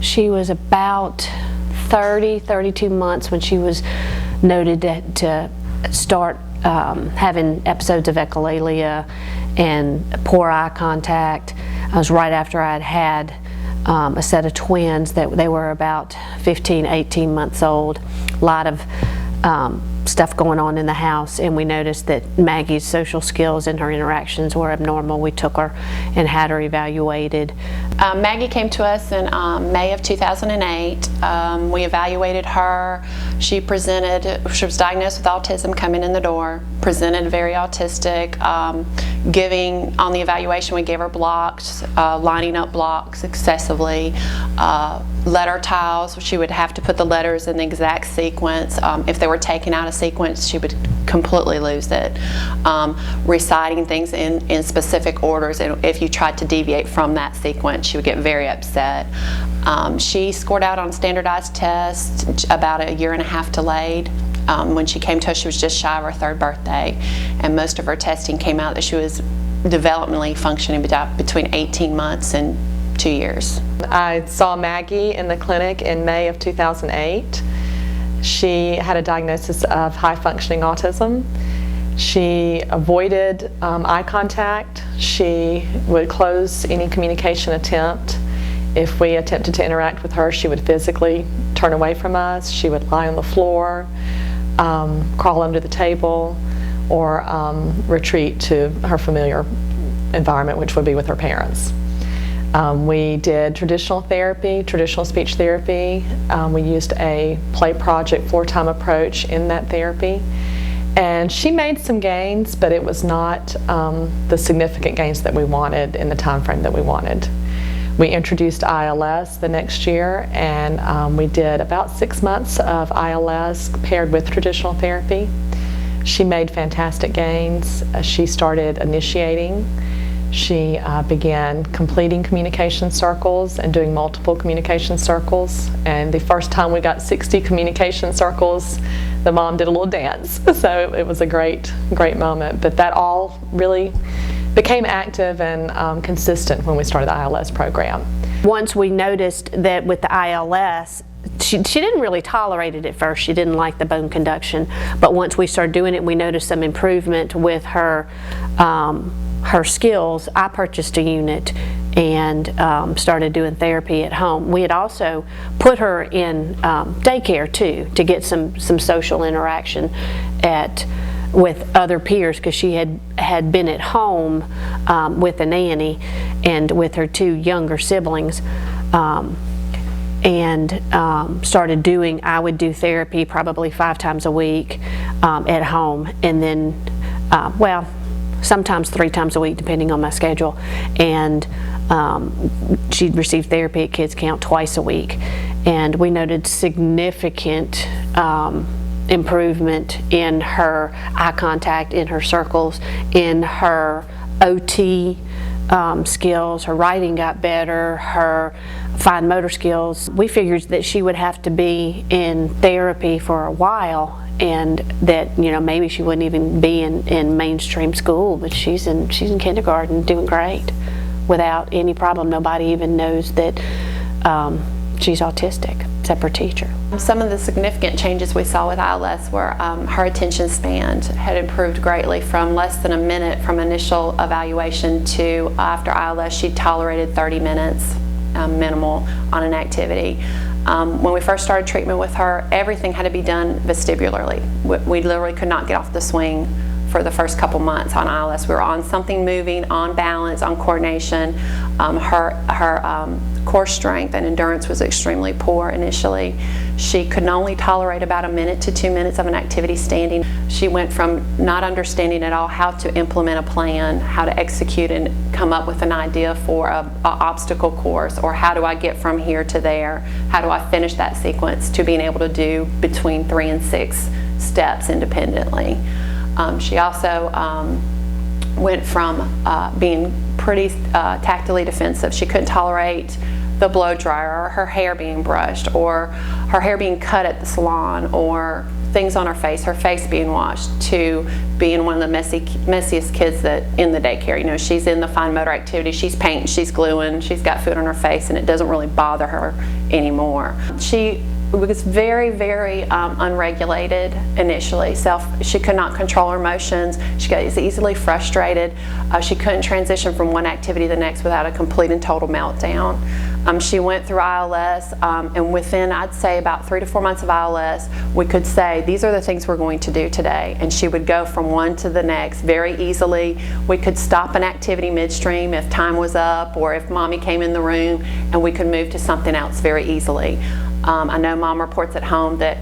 She was about 32 months when she was noted to start having episodes of echolalia and poor eye contact. It was right after I'd had a set of twins that they were about 15, 18 months old. A lot of stuff going on in the house, and we noticed that Maggie's social skills and her interactions were abnormal. We took her and had her evaluated. Maggie came to us in May of 2008. We evaluated her. She was diagnosed with autism coming in the door, presented very autistic. On the evaluation, we gave her blocks, lining up blocks excessively. Letter tiles, she would have to put the letters in the exact sequence. If they were taken out of sequence, she would completely lose it. Reciting things in specific orders, and if you tried to deviate from that sequence, she would get very upset. She scored out on standardized tests about a year and a half delayed. When she came to us, she was just shy of her 3rd birthday, and most of her testing came out that she was developmentally functioning between 18 months and 2 years. I saw Maggie in the clinic in May of 2008. She had a diagnosis of high-functioning autism. She avoided eye contact. She would close any communication attempt. If we attempted to interact with her, she would physically turn away from us. She would lie on the floor, crawl under the table, or retreat to her familiar environment, which would be with her parents. We did traditional therapy, traditional speech therapy. We used a play project 4-time approach in that therapy. And she made some gains, but it was not the significant gains that we wanted in the time frame that we wanted. We introduced ILS the next year, and we did about 6 months of ILS paired with traditional therapy. She made fantastic gains. She started initiating. She began completing communication circles and doing multiple communication circles. And the first time we got 60 communication circles, the mom did a little dance. So it was a great moment. But that all really became active and consistent when we started the ILS program. Once we noticed that with the ILS, she didn't really tolerate it at first. She didn't like the bone conduction. But once we started doing it, we noticed some improvement with her skills. I purchased a unit and started doing therapy at home. We had also put her in daycare too, to get some social interaction with other peers, because she had been at home with a nanny and with her 2 younger siblings, and started doing, I would do therapy probably 5 times a week at home, and then well, sometimes 3 times a week depending on my schedule. And she'd receive therapy at Kids Kount twice a week, and we noted significant improvement in her eye contact, in her circles, in her OT skills. Her writing got better, her fine motor skills. We figured that she would have to be in therapy for a while, and that, you know, maybe she wouldn't even be in mainstream school, but she's in kindergarten doing great without any problem. Nobody even knows that she's autistic except her teacher. Some of the significant changes we saw with ILS were her attention span had improved greatly, from less than a minute from initial evaluation to after ILS she tolerated 30 minutes minimal on an activity. When we first started treatment with her, everything had to be done vestibularly. We literally could not get off the swing for the first couple months on ILS. We were on something moving, on balance, on coordination. Her core strength and endurance was extremely poor initially. She could only tolerate about 1 minute to 2 minutes of an activity standing. She went from not understanding at all how to implement a plan, how to execute and come up with an idea for a obstacle course, or how do I get from here to there, how do I finish that sequence, to being able to do between 3 and 6 steps independently. She also went from being pretty tactily defensive. She couldn't tolerate the blow dryer, or her hair being brushed, or her hair being cut at the salon, or things on her face being washed, to being one of the messiest kids that in the daycare. You know, she's in the fine motor activity, she's painting, she's gluing, she's got food on her face, and it doesn't really bother her anymore. She was very, very unregulated initially. She could not control her emotions. She got easily frustrated. She couldn't transition from one activity to the next without a complete and total meltdown. She went through ILS, and within, I'd say, about 3 to 4 months of ILS, we could say, these are the things we're going to do today. And she would go from one to the next very easily. We could stop an activity midstream if time was up or if mommy came in the room, and we could move to something else very easily. I know mom reports at home that,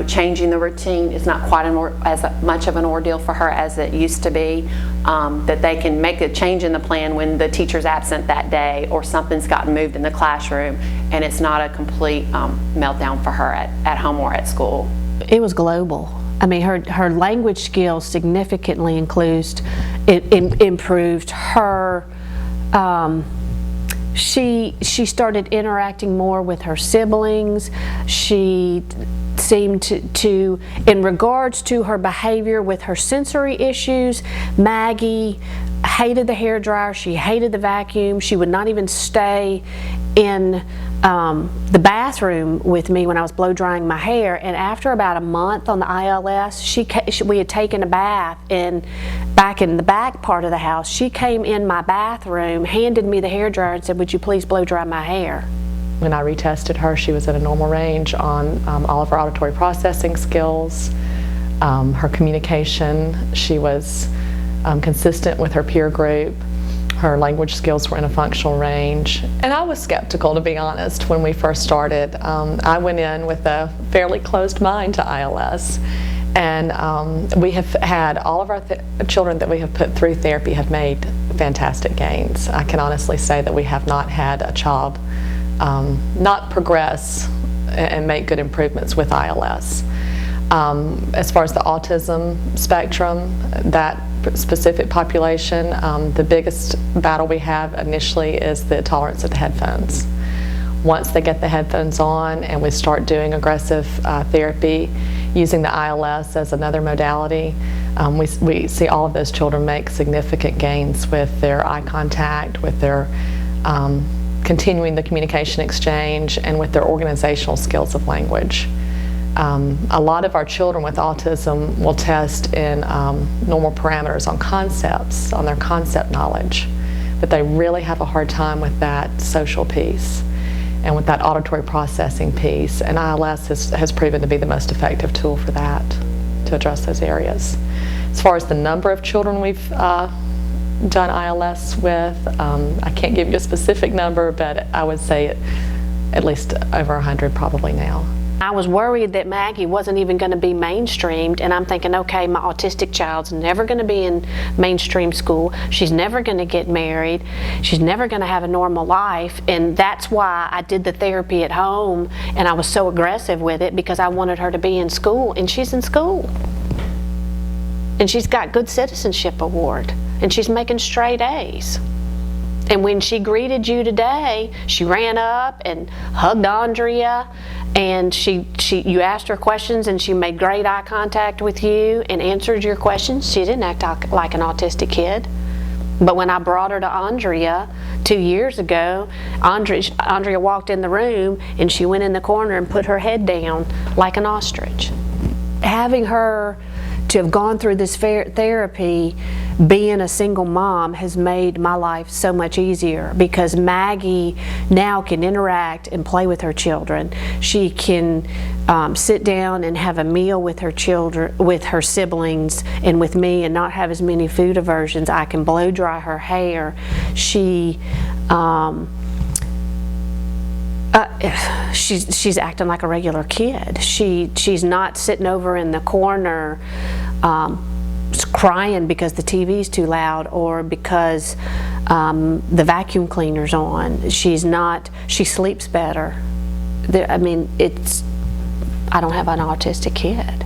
changing the routine is not quite as much of an ordeal for her as it used to be, that they can make a change in the plan when the teacher's absent that day or something's gotten moved in the classroom, and it's not a complete meltdown for her at home or at school. It was global. I mean, her language skills significantly improved. Her She started interacting more with her siblings. She seemed to, in regards to her behavior with her sensory issues, Maggie hated the hairdryer, she hated the vacuum, she would not even stay in the bathroom with me when I was blow drying my hair. And after about a month on the ILS, we had taken a bath back in the back part of the house. She came in my bathroom, handed me the hairdryer and said, "Would you please blow dry my hair?" When I retested her, she was at a normal range on all of her auditory processing skills, her communication. She was consistent with her peer group. Her language skills were in a functional range. And I was skeptical, to be honest, when we first started. I went in with a fairly closed mind to ILS. And we have had all of our children that we have put through therapy have made fantastic gains. I can honestly say that we have not had a child not progress and make good improvements with ILS. As far as the autism spectrum, that specific population, the biggest battle we have initially is the tolerance of the headphones. Once they get the headphones on and we start doing aggressive therapy using the ILS as another modality, we see all of those children make significant gains with their eye contact, with their continuing the communication exchange, and with their organizational skills of language. A lot of our children with autism will test in normal parameters on concepts, on their concept knowledge, but they really have a hard time with that social piece and with that auditory processing piece, and ILS has proven to be the most effective tool for that, to address those areas. As far as the number of children we've done ILS with, I can't give you a specific number, but I would say at least over 100 probably now. I was worried that Maggie wasn't even going to be mainstreamed, and I'm thinking, okay, my autistic child's never going to be in mainstream school. She's never going to get married. She's never going to have a normal life, and that's why I did the therapy at home, and I was so aggressive with it because I wanted her to be in school, and she's in school. And she's got good citizenship award, and she's making straight A's. And when she greeted you today, she ran up and hugged Andrea, and you asked her questions, and she made great eye contact with you and answered your questions. She didn't act like an autistic kid. But when I brought her to Andrea 2 years ago, Andrea walked in the room and she went in the corner and put her head down like an ostrich. Having her to have gone through this therapy, being a single mom, has made my life so much easier because Maggie now can interact and play with her children. She can sit down and have a meal with her children, with her siblings, and with me, and not have as many food aversions. I can blow dry her hair. She's acting like a regular kid. She's not sitting over in the corner crying because the TV's too loud or because the vacuum cleaner's on. She sleeps better. I mean, I don't have an autistic kid.